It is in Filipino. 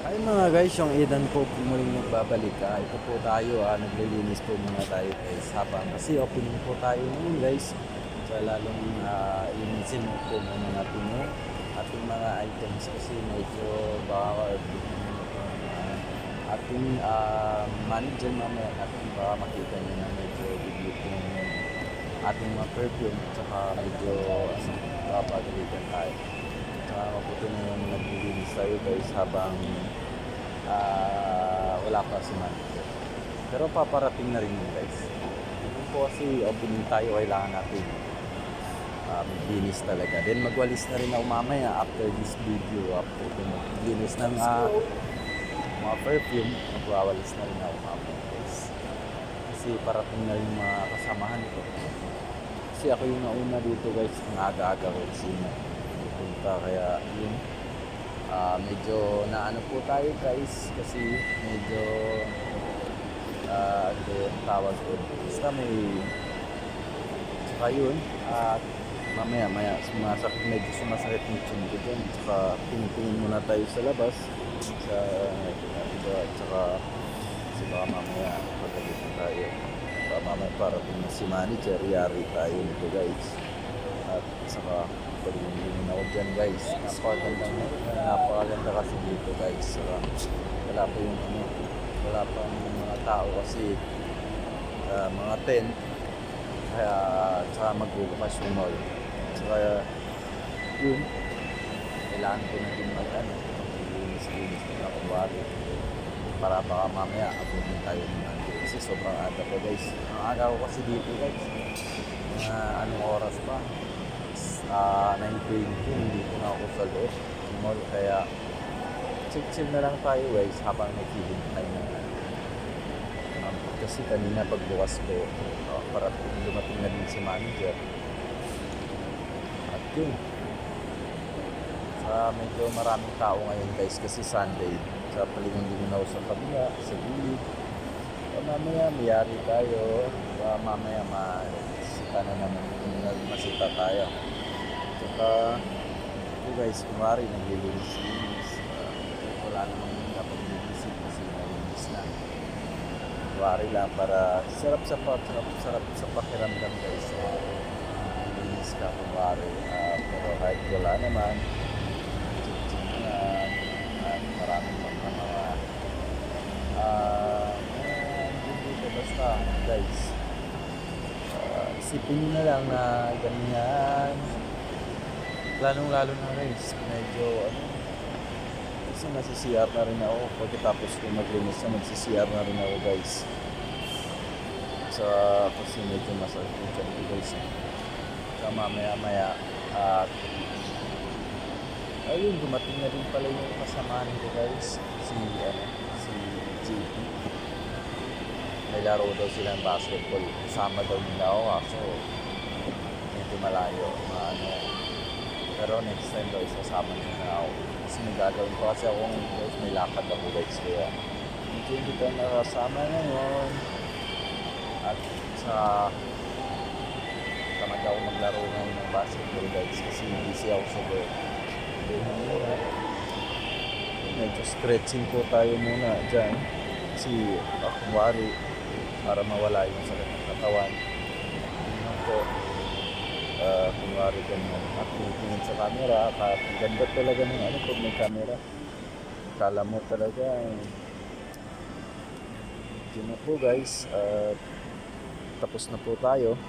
Ay mga guys, yung Edan po muling nagbabalik. Ito po tayo, naglilinis po muna tayo guys. Habang kasi opening po tayo ngayon guys. So lalong linisin po muna natin yung ating mga items kasi medyo baka ating manager mamaya natin baka makita nyo na medyo biglit yung ating mga perfume at saka medyo kapagalitan tayo. Saka mabuti na yung naglilinis tayo guys habang wala pa si manager. Pero paparating na rin yun guys. Yun po kasi opening tayo, kailangan natin maglinis talaga. Then magwalis na rin ako mamaya after this video. After maglinis ng mga perfume, magwawalis na rin ako mamaya guys. Kasi parating na rin mga kasamahan ko. Kasi ako yung nauna dito guys, ang aga-aga ko sino punta, kaya yun. Medyo naano po tayo guys kasi medyo ano yung tawag ko, basta may saka yun at maya medyo sumasakit yung chin ko dyan, saka tingin muna tayo sa labas sa iba, saka baka mamaya pagalitan tayo, baka mamaya parating na si manager, yari tayo nito guys. At saka pag-iingin ako dyan guys, napakaganda kasi dito guys. Saka wala pa yung wala pa yung mga tao kasi mga tent, kaya saka magbubukas yung mall. Saka yun, kailangan ko na din maglinis na kumwari para baka mamaya abutin tayo ng mandi kasi sobrang aga pa guys. Ang aga ko kasi dito guys, anong oras pa, 9:20, hindi ko na ako sa loob ng mall, kaya chill na lang tayo guys habang naghihintay na kasi kanina pagbukas ko para dumating na din si manager at yun, medyo maraming tao ngayon guys kasi Sunday, sa palingon-lingaw sa kabila, sa gilid. Mamaya mayari tayo, mamaya masita na naman, masita tayo. Saka ito guys, kumari naglilinis, wala namang dapat linisip kasi nalinis na. Kumari lang para sarap sa pakiramdam guys. Linis ka kumari, pero kahit wala naman, ching-ching na, at maraming mga dito basta guys. Isipin nyo na lang na ganyan. Lalong-lalo na guys, medyo kasi nasi-CR na rin ako pagkatapos ko maglinis na magsi-CR na rin ako guys. Kasi medyo masakit yung tiyan ko guys. Saka mamaya at ayun, dumating na rin pala yung kasamaan ko guys, si JP. May laro daw silang basketball, kasama daw nila ako kaso medyo malayo, pero next time daw isasama nila ako kasi may gagawin ko kasi ako guys, may lakad ako guys, kaya medyo hindi tayo nakasama ngayon at sa tamad ako maglaro ngayon ng basketball guys kasi busy ako sa work. Medyo stretching po tayo muna dyan kasi kumwari para mawala yung sakit ng katawan. Yun po, kumwari ganyan at tingin sa camera, ganda talaga ng pag may camera, kala mo talaga yun na po guys, tapos na po tayo.